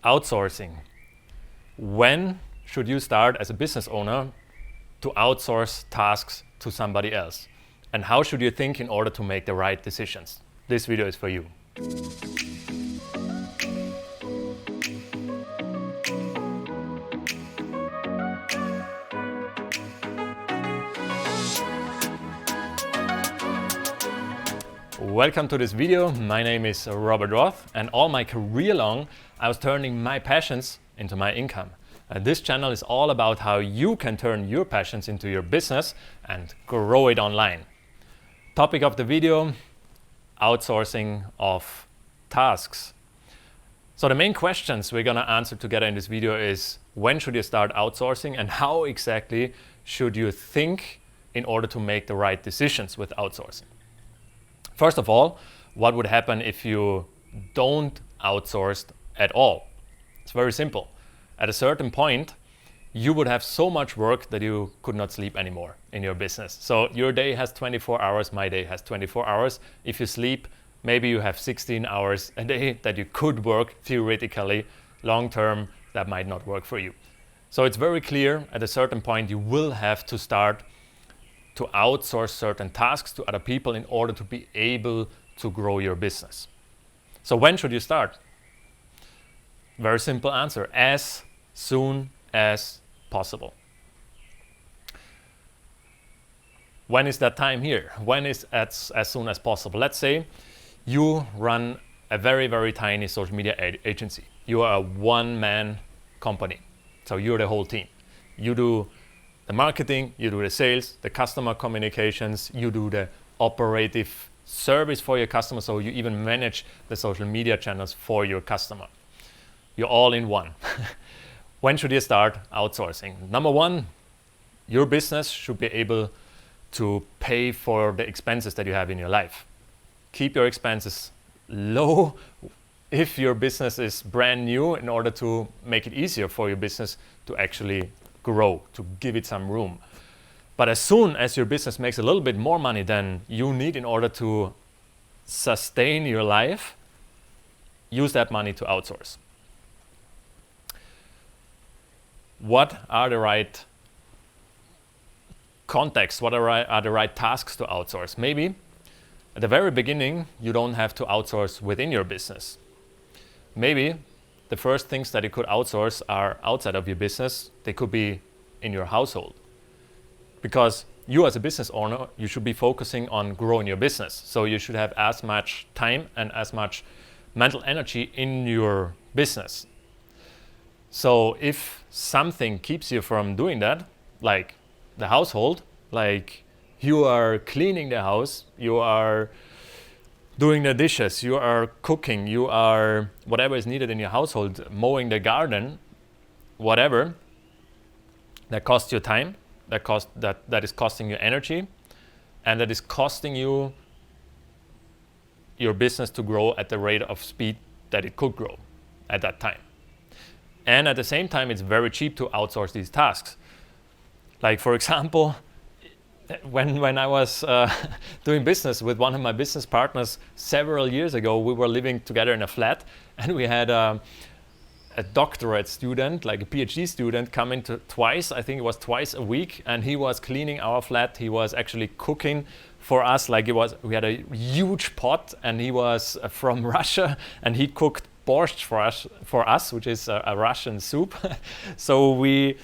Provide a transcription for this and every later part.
Outsourcing. When should you start as a business owner to outsource tasks to somebody else? And how should you think in order to make the right decisions? This video is for you. Welcome to this video. My name is Roth, and all my career long I was turning my passions into my income. This channel is all about how you can turn your passions into your business and grow it online. Topic of the video: outsourcing of tasks. So the main questions we're gonna answer together in this video is: when should you start outsourcing, and how exactly should you think in order to make the right decisions with outsourcing? First of all, what would happen if you don't outsource at all? It's very simple. At a certain point, you would have so much work that you could not sleep anymore in your business. So your day has 24 hours, my day has 24 hours. If you sleep, maybe you have 16 hours a day that you could work theoretically. Long term, that might not work for you. So it's very clear, at a certain point, you will have to start to outsource certain tasks to other people in order to be able to grow your business. So when should you start? Very simple answer: as soon as possible. When is that time here? When is as soon as possible? Let's say you run a very, very tiny social media agency. You are a one-man company. So you're the whole team. You do the marketing, you do the sales, the customer communications, you do the operative service for your customer, so you even manage the social media channels for your customer. You're all in one. When should you start outsourcing? Number one, your business should be able to pay for the expenses that you have in your life. Keep your expenses low if your business is brand new, in order to make it easier for your business to actually grow, to give it some room. But as soon as your business makes a little bit more money than you need in order to sustain your life, use that money to outsource. What are the right contexts? What are the right tasks to outsource? Maybe at the very beginning, you don't have to outsource within your business. Maybe the first things that you could outsource are outside of your business. They could be in your household. Because you as a business owner, you should be focusing on growing your business. So you should have as much time and as much mental energy in your business. So if something keeps you from doing that, like the household, like you are cleaning the house, you are doing the dishes, you are cooking, you are whatever is needed in your household, mowing the garden, whatever, that costs you time, that is costing you energy, and that is costing you your business to grow at the rate of speed that it could grow at that time. And at the same time, it's very cheap to outsource these tasks. Like, for example, when I was doing business with one of my business partners several years ago, we were living together in a flat, and we had a doctorate student, like a PhD student, come in twice. I think it was twice a week, and he was cleaning our flat. He was actually cooking for us. We had a huge pot, and he was from Russia, and he cooked borscht for us, which is a Russian soup. So it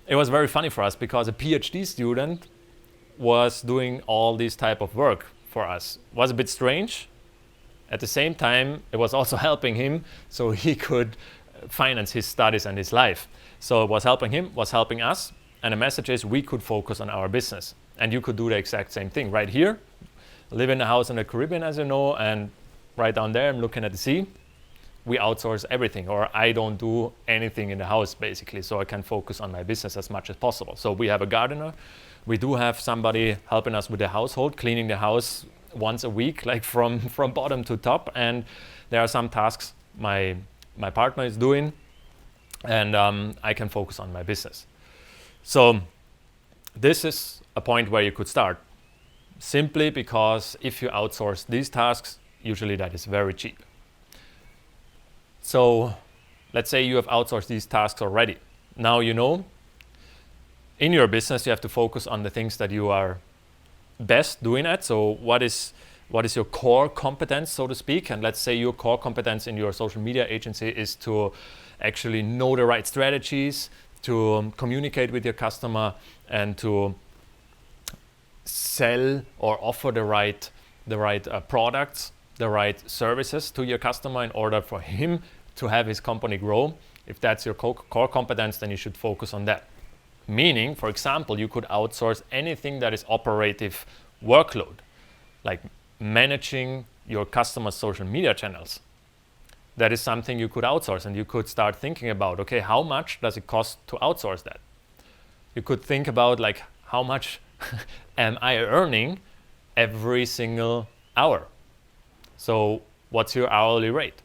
was very funny for us, because a PhD student was doing all this type of work for us. It was a bit strange. At the same time, it was also helping him, so he could finance his studies and his life. So it was helping him, was helping us, and the message is we could focus on our business. And you could do the exact same thing right here. Live in a house in the Caribbean, as you know, and right down there, I'm looking at the sea. We outsource everything, or I don't do anything in the house, basically, so I can focus on my business as much as possible. So we have a gardener. We do have somebody helping us with the household, cleaning the house once a week, like from bottom to top. And there are some tasks my partner is doing, and I can focus on my business. So this is a point where you could start, simply because if you outsource these tasks, usually that is very cheap. So let's say you have outsourced these tasks already. Now you know in your business you have to focus on the things that you are best doing at. So what is your core competence, so to speak? And let's say your core competence in your social media agency is to actually know the right strategies, to communicate with your customer, and to sell or offer the right products, the right services to your customer in order for him to have his company grow. If that's your core competence, then you should focus on that. Meaning, for example, you could outsource anything that is operative workload, like managing your customers' social media channels. That is something you could outsource, and you could start thinking about, okay, how much does it cost to outsource that? You could think about, like, how much am I earning every single hour? So what's your hourly rate?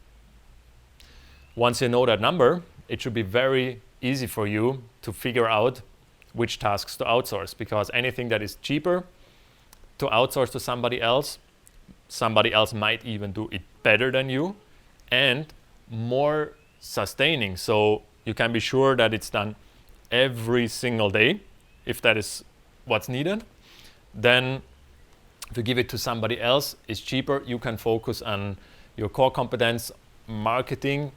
Once you know that number, it should be very easy for you to figure out which tasks to outsource, because anything that is cheaper to outsource to somebody else might even do it better than you and more sustaining. So you can be sure that it's done every single day, if that is what's needed. Then to give it to somebody else is cheaper. You can focus on your core competence, marketing,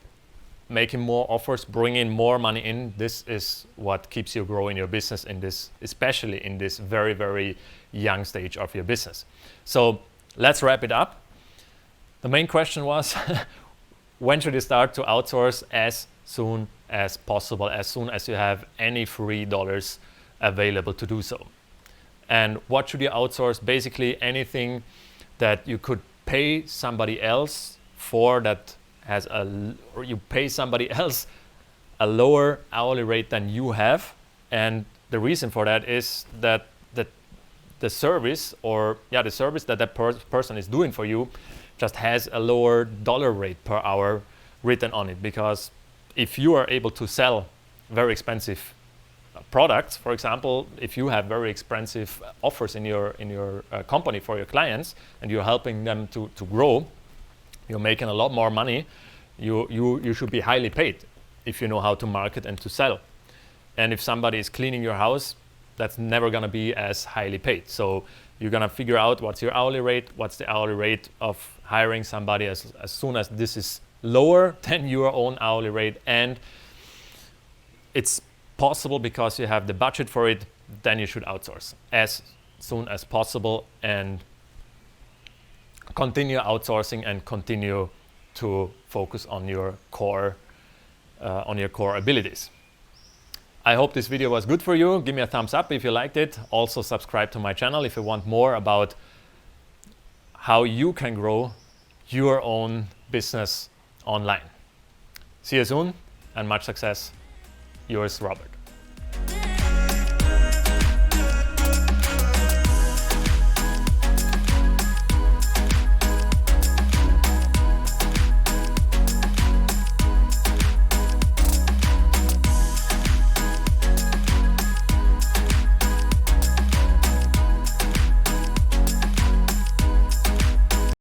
making more offers, bringing more money in. This is what keeps you growing your business in this, especially in this very, very young stage of your business. So let's wrap it up. The main question was, when should you start to outsource? As soon as possible, as soon as you have any free dollars available to do so. And what should you outsource? Basically anything that you could pay somebody else for, that has or you pay somebody else a lower hourly rate than you have. And the reason for that is that the service that person is doing for you just has a lower dollar rate per hour written on it. Because if you are able to sell very expensive products, for example, if you have very expensive offers in your company for your clients, and you're helping them to grow, you're making a lot more money. You should be highly paid if you know how to market and to sell. And if somebody is cleaning your house, that's never going to be as highly paid. So you're going to figure out what's your hourly rate, what's the hourly rate of hiring somebody. As soon as this is lower than your own hourly rate, and it's possible because you have the budget for it, then you should outsource as soon as possible and continue outsourcing and continue to focus on your core abilities. I hope this video was good for you. Give me a thumbs up if you liked it. Also subscribe to my channel if you want more about how you can grow your own business online. See you soon and much success. Yours, Robert.